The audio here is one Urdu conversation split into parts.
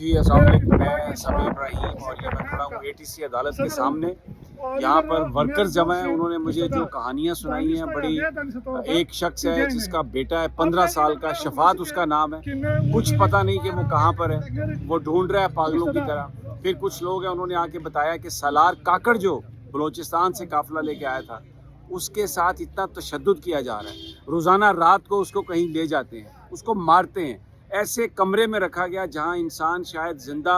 جی السلام علیکم، میں سمیع ابراہیم اور یہ میں کھڑا ہوں ATC عدالت کے سامنے. یہاں پر ورکرز جمع ہیں. انہوں نے مجھے جو کہانیاں سنائی ہیں بڑی. ایک شخص ہے جس کا بیٹا ہے 15 سال کا، شفاعت اس کا نام ہے. کچھ پتہ نہیں کہ وہ کہاں پر ہے، وہ ڈھونڈ رہا ہے پاگلوں کی طرح. پھر کچھ لوگ ہیں انہوں نے آ کے بتایا کہ سالار کاکڑ جو بلوچستان سے قافلہ لے کے آیا تھا اس کے ساتھ اتنا تشدد کیا جا رہا ہے. روزانہ رات کو اس کو کہیں لے جاتے ہیں، اس کو مارتے ہیں. ایسے کمرے میں رکھا گیا جہاں انسان شاید زندہ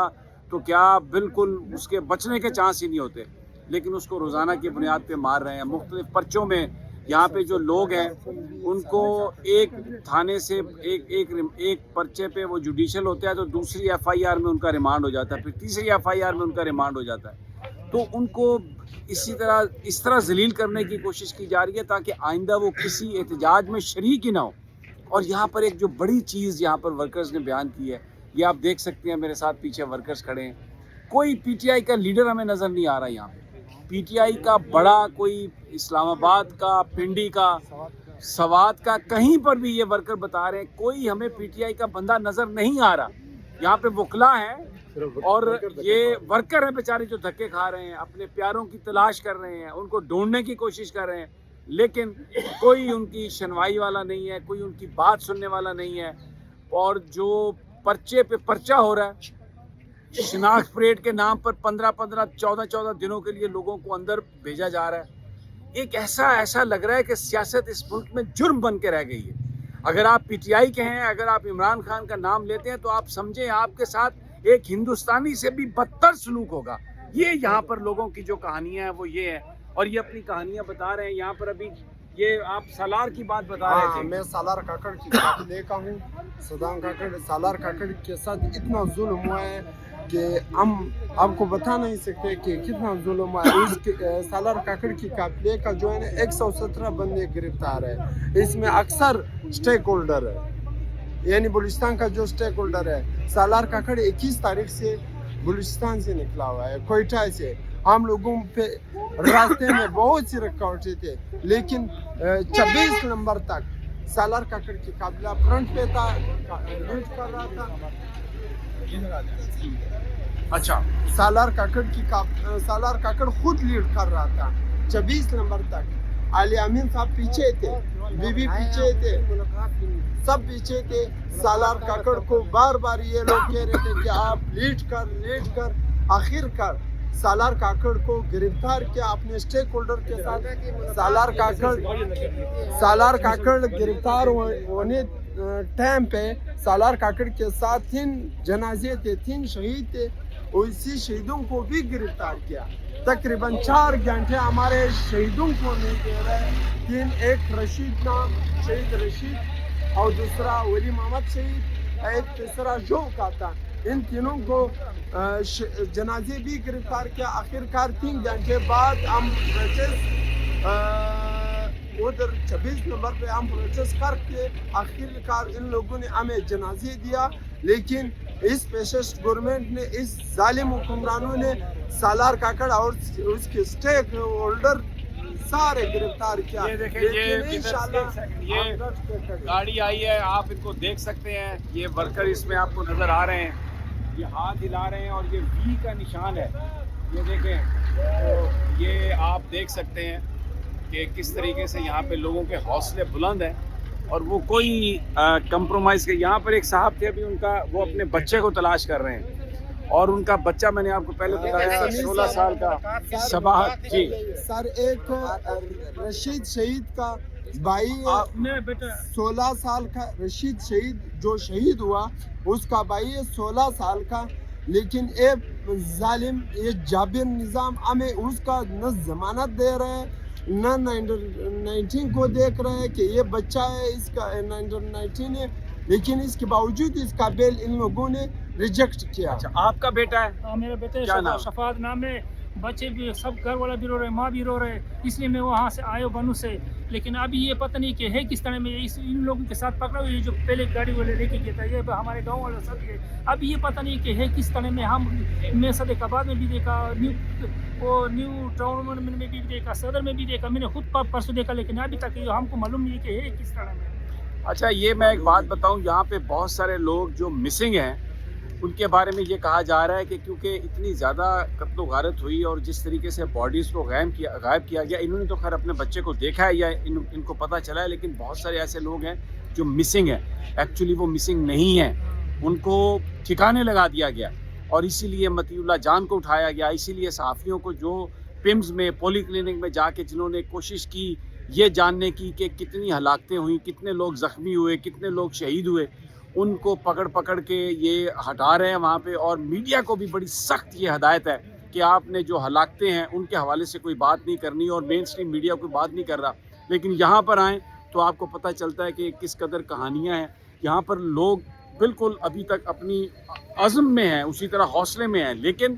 تو کیا بالکل اس کے بچنے کے چانس ہی نہیں ہوتے، لیکن اس کو روزانہ کی بنیاد پہ مار رہے ہیں. مختلف پرچوں میں یہاں پہ جو لوگ ہیں ان کو ایک تھانے سے ایک پرچے پہ وہ جوڈیشل ہوتا ہے تو دوسری FIR میں ان کا ریمانڈ ہو جاتا ہے، پھر تیسری FIR میں ان کا ریمانڈ ہو جاتا ہے. تو ان کو اس طرح ذلیل کرنے کی کوشش کی جا رہی ہے تاکہ آئندہ وہ کسی احتجاج میں شریک ہی نہ ہو. اور یہاں پر ایک جو بڑی چیز یہاں پر ورکرز نے بیان کی ہے، یہ آپ دیکھ سکتے ہیں، میرے ساتھ پیچھے ورکرز کھڑے ہیں. کوئی PTI کا لیڈر ہمیں نظر نہیں آ رہا یہاں پہ. PTI کا بڑا کوئی اسلام آباد کا، پنڈی کا، سوات کا، کہیں پر بھی یہ ورکر بتا رہے ہیں کوئی ہمیں PTI کا بندہ نظر نہیں آ رہا. یہاں پہ وکلا ہیں اور یہ ورکر ہیں بیچارے جو دھکے کھا رہے ہیں، اپنے پیاروں کی تلاش کر رہے ہیں، ان کو ڈھونڈنے کی کوشش کر رہے ہیں، لیکن کوئی ان کی شنوائی والا نہیں ہے، کوئی ان کی بات سننے والا نہیں ہے. اور جو پرچے پہ پرچہ ہو رہا ہے، شناخت پریڈ کے نام پر 15 14 دنوں کے لیے لوگوں کو اندر بھیجا جا رہا ہے. ایک ایسا لگ رہا ہے کہ سیاست اس ملک میں جرم بن کے رہ گئی ہے. اگر آپ PTI کے ہیں، اگر آپ عمران خان کا نام لیتے ہیں تو آپ سمجھیں آپ کے ساتھ ایک ہندوستانی سے بھی بدتر سلوک ہوگا. یہ یہاں پر لوگوں کی جو کہانیاں ہیں وہ یہ ہیں، اور یہ اپنی کہانیاں بتا رہے ہیں. یہاں پر ابھی یہ آپ سالار کی بات بتا رہے تھے. میں سالار کاکڑ کی قافلے کا ہوں. صدام کاکڑ، سالار کاکڑ کے ساتھ اتنا ظلم ہوا ہے کہ ہم آپ کو بتا نہیں سکتے کہ کتنا ظلم ہوا ہے. سالار کاکڑ کی قافلے کا جو ہے نا 117 بندے گرفتار ہے. اس میں اکثر سٹیک ہولڈر ہے، یعنی بلوچستان کا جو سٹیک ہولڈر ہے. سالار کاکڑ 21 تاریخ سے بلوچستان سے نکلا ہوا ہے، کوئٹہ سے. ہم لوگوں پہ راستے میں بہت سی رکاوٹیں تھے، لیکن 26 نمبر تک سالار کاکڑ کی قافلہ فرنٹ پہ تھا، لیڈ کر رہا تھا. اچھا، سالار کاکڑ خود لیڈ کر رہا تھا 26 نمبر تک. علی امین صاحب پیچھے تھے، بی بی پیچھے تھے، سب پیچھے تھے. سالار کاکڑ کو بار بار یہ لوگ کہہ رہے تھے کہ آپ لیڈ کر. آخر کار سالار کاکڑ کو گرفتار کیا اپنے سٹیک ہولڈر کے ساتھ. سالار کاکڑ گرفتار ہونے ٹائم پہ سالار کاکڑ کے ساتھ 3 جنازے تھے، 3 شہید تھے. اسی شہیدوں کو بھی گرفتار کیا. تقریباً 4 گھنٹے ہمارے شہیدوں کو نہیں دے رہے. ایک رشید نام، شہید رشید، اور دوسرا ولی محمد شہید، ایک تیسرا شوق آتا. ان تینوں کو جنازے بھی گرفتار کیا. آخر کار 3 گھنٹے بعد ہم ادھر 26 نمبر پہ ہم پروسیس کر کے آخر کار ان لوگوں نے ہمیں جنازے دیا. لیکن اس فیشسٹ گورنمنٹ نے، اس ظالم حکمرانوں نے سالار کاکڑ اور اس کے سٹیک ہولڈر سارے گرفتار کیا. یہ دیکھیں، یہ گاڑی آئی ہے، آپ ان کو دیکھ سکتے ہیں. یہ ورکر اس میں آپ کو نظر آ رہے ہیں، یہ ہاتھ ہلا رہے ہیں اور یہ V کا نشان ہے. یہ دیکھیں، یہ آپ دیکھ سکتے ہیں کہ کس طریقے سے یہاں پہ لوگوں کے حوصلے بلند ہیں اور وہ کوئی کمپرومائز کے. یہاں پر ایک صاحب تھے، ابھی ان کا وہ اپنے بچے کو تلاش کر رہے ہیں، اور ان کا بچہ میں نے آپ کو پہلے بتایا 16 سال کا صباحت. جی سر، ایک رشید شہید کا بھائی 16 سال کا، رشید شہید جو شہید ہوا اس کا بھائی ہے 16 سال کا. لیکن ایک ظالم، یہ جابر نظام ہمیں اس کا نہ ضمانت دے رہے ہیں، نہ 19 کو دیکھ رہے ہیں کہ یہ بچہ ہے، اس کا 19 ہے. لیکن اس کے باوجود اس کا بیل ان لوگوں نے ریجیکٹ کیا. اچھا، آپ کا بیٹا ہے؟ ہاں، میرے بیٹے کیا نام؟ شفاعت نام ہے. بچے بھی سب، گھر والا بھی رو رہے، ماں بھی رو رہے. اس لیے میں وہاں سے آئے بنو سے. لیکن ابھی یہ پتہ نہیں کہ ہے کس طرح میں ان لوگوں کے ساتھ پکڑا ہوئی جو پہلے گاڑی والے لے کے گیا تھا. یہ ہمارے گاؤں والے سب ہے. ابھی یہ پتہ نہیں کہ ہے کس طرح میں. میں صدیق آباد میں بھی دیکھا، نیو ٹاؤن میں بھی دیکھا، صدر میں بھی دیکھا. میں نے خود پرسوں دیکھا، لیکن ابھی تک ہم کو معلوم نہیں کہ ہے کس طرح میں. اچھا، یہ میں ایک بات بتاؤں، یہاں پہ بہت سارے لوگ جو مسنگ ہیں ان کے بارے میں یہ کہا جا رہا ہے کہ کیونکہ اتنی زیادہ قتل و غارت ہوئی اور جس طریقے سے باڈیز کو غائب کیا گیا، انہوں نے تو خیر اپنے بچے کو دیکھا ہے یا ان کو پتہ چلا ہے، لیکن بہت سارے ایسے لوگ ہیں جو مسنگ ہیں، ایکچولی وہ مسنگ نہیں ہیں، ان کو ٹھکانے لگا دیا گیا اور اسی لیے مطیع اللہ جان کو اٹھایا گیا، اسی لیے صحافیوں کو جو پمز میں پولی کلینک میں جا کے جنہوں نے کوشش کی یہ جاننے کی کہ کتنی ہلاکتیں ہوئیں، کتنے لوگ زخمی ہوئے، کتنے لوگ شہید ہوئے، ان کو پکڑ کے یہ ہٹا رہے ہیں وہاں پہ. اور میڈیا کو بھی بڑی سخت یہ ہدایت ہے کہ آپ نے جو ہلاکتیں ہیں ان کے حوالے سے کوئی بات نہیں کرنی، اور مین اسٹریم میڈیا کوئی بات نہیں کر رہا، لیکن یہاں پر آئیں تو آپ کو پتہ چلتا ہے کہ کس قدر کہانیاں ہیں. یہاں پر لوگ بالکل ابھی تک اپنی عزم میں ہیں، اسی طرح حوصلے میں ہیں، لیکن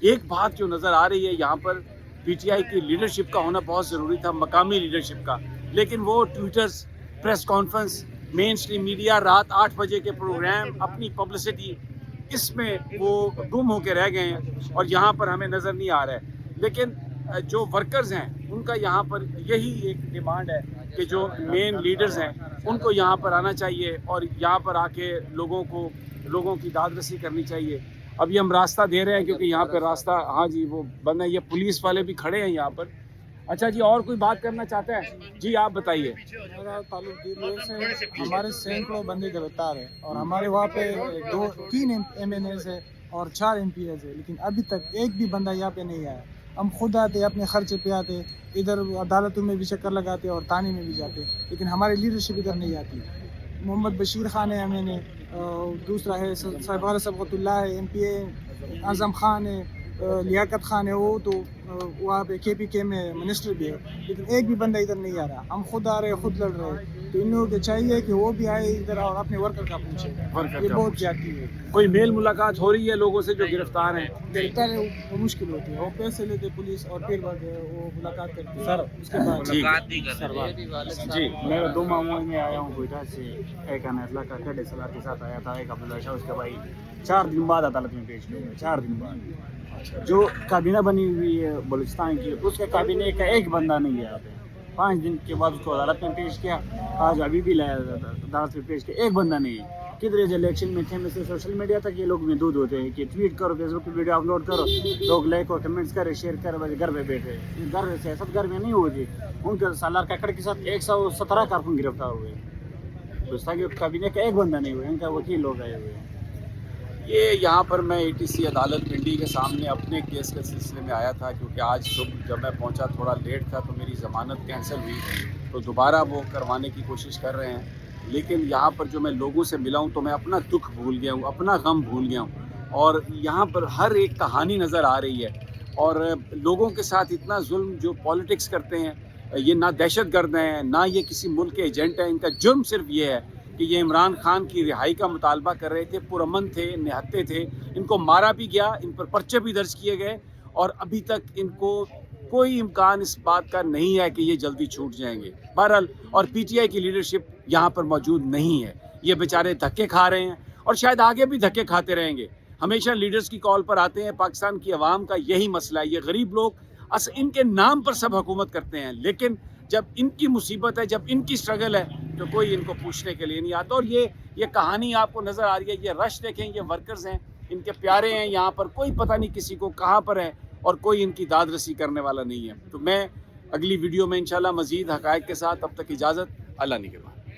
ایک بات جو نظر آ رہی ہے یہاں پر پی ٹی آئی کی لیڈرشپ کا ہونا بہت ضروری تھا، مقامی لیڈرشپ کا، لیکن وہ ٹویٹرز، پریس کانفرنس، مین اسٹریم میڈیا، رات 8 بجے کے پروگرام، اپنی پبلسٹی، اس میں وہ گم ہو کے رہ گئے ہیں اور یہاں پر ہمیں نظر نہیں آ رہا ہے. لیکن جو ورکرز ہیں ان کا یہاں پر یہی ایک ڈیمانڈ ہے کہ جو مین لیڈرز ہیں ان کو یہاں پر آنا چاہیے اور یہاں پر آ کے لوگوں کی داد رسی کرنی چاہیے. ابھی ہم راستہ دے رہے ہیں کیونکہ یہاں پہ راستہ ہاں جی وہ بند ہے، یہ پولیس والے بھی کھڑے ہیں یہاں پر. اچھا جی، اور کوئی بات کرنا چاہتا ہے؟ جی آپ بتائیے. ہمارا تعلق دلی سے، ہمارے سینکڑوں بندے گرفتار ہیں اور ہمارے وہاں پہ 3 ایم این ایز ہے اور 4 ایم پی ایز ہے، لیکن ابھی تک ایک بھی بندہ یہاں پہ نہیں آیا. ہم خود آتے، اپنے خرچے پہ آتے، ادھر عدالتوں میں بھی چکر لگاتے اور تانے میں بھی جاتے، لیکن ہماری لیڈرشپ ادھر نہیں آتی. محمد بشیر خان ہے ایم این اے، دوسرا ہے صاحب صبغت اللہ ہے ایم پی اے، اعظم خان ہے، لیاقت خان ہے، وہ تو وہاں پہ کے پی کے میں منسٹر بھی ہے، لیکن ایک بھی بندہ ادھر نہیں آ رہا. ہم خود آ رہے ہیں، خود لڑ رہے ہیں، تو ان لوگوں کو چاہیے کہ وہ بھی آئے ادھر اور اپنے ورکر کا پوچھے. یہ بہت زیادتی ہے. کوئی میل ملاقات ہو رہی ہے لوگوں سے جو گرفتار ہیں؟ گرفتار ہے وہ مشکل ہوتی ہے، وہ پیسے لیتے پولیس اور پھر بعد وہ ملاقات کرتی ہے. سر اس کے بعد جی میرے 2 ماموں میں آیا ہوں کوئٹہ سے، ایک انیس اللہ کا کھڑے سلاد کے ساتھ آیا تھا، ایک عبداللہ شاہ، اس کے بھائی 4 دن بعد عدالت میں پیش کیا گیا. 4 دن بعد جو کابینہ بنی ہوئی ہے بلوچستان کی، اس کے کابینہ کا ایک بندہ نہیں ہے یہاں پہ. 5 دن کے بعد اس کو عدالت میں پیش کیا، آج ابھی بھی لایا عدالت میں پیش کیا، ایک بندہ نہیں ہے. کدھر الیکشن میں تھے، میں سے سوشل میڈیا تک یہ لوگ محدود ہوتے ہیں کہ ٹویٹ کرو، فیس بک پہ ویڈیو اپلوڈ کرو، لوگ لائک اور کمنٹس کرے، شیئر کرے، بس گھر پہ بیٹھے. گھر سیاست گھر میں نہیں ہوتی. ان کے سالار ککڑ کے ساتھ 117 کارکن گرفتار ہوئے. کابینہ کا ایک بندہ نہیں ہوا، ان کا وکیل لوگ آئے ہوئے ہیں. یہ یہاں پر میں اے ٹی سی عدالت پنڈی کے سامنے اپنے کیس کے سلسلے میں آیا تھا، کیونکہ آج صبح جب میں پہنچا تھوڑا لیٹ تھا تو میری ضمانت کینسل ہوئی، تو دوبارہ وہ کروانے کی کوشش کر رہے ہیں. لیکن یہاں پر جو میں لوگوں سے ملا ہوں تو میں اپنا دکھ بھول گیا ہوں، اپنا غم بھول گیا ہوں، اور یہاں پر ہر ایک کہانی نظر آ رہی ہے. اور لوگوں کے ساتھ اتنا ظلم جو پالیٹکس کرتے ہیں، یہ نہ دہشت گرد ہیں نہ یہ کسی ملک کے ایجنٹ ہیں. ان کا جرم صرف یہ ہے کہ یہ عمران خان کی رہائی کا مطالبہ کر رہے تھے، پرامن تھے، نہتے تھے. ان کو مارا بھی گیا، ان پر پرچے بھی درج کیے گئے، اور ابھی تک ان کو کوئی امکان اس بات کا نہیں ہے کہ یہ جلدی چھوٹ جائیں گے. بہرحال اور پی ٹی آئی کی لیڈرشپ یہاں پر موجود نہیں ہے. یہ بیچارے دھکے کھا رہے ہیں اور شاید آگے بھی دھکے کھاتے رہیں گے. ہمیشہ لیڈرز کی کال پر آتے ہیں. پاکستان کی عوام کا یہی مسئلہ ہے. یہ غریب لوگ ان کے نام پر سب حکومت کرتے ہیں، لیکن جب ان کی مصیبت ہے، جب ان کی سٹرگل ہے، تو کوئی ان کو پوچھنے کے لیے نہیں آتا. اور یہ کہانی آپ کو نظر آ رہی ہے. یہ رش دیکھیں، یہ ورکرز ہیں، ان کے پیارے ہیں یہاں پر، کوئی پتہ نہیں کسی کو کہاں پر ہے اور کوئی ان کی داد رسی کرنے والا نہیں ہے. تو میں اگلی ویڈیو میں انشاءاللہ مزید حقائق کے ساتھ، اب تک اجازت، اللہ نگہبان.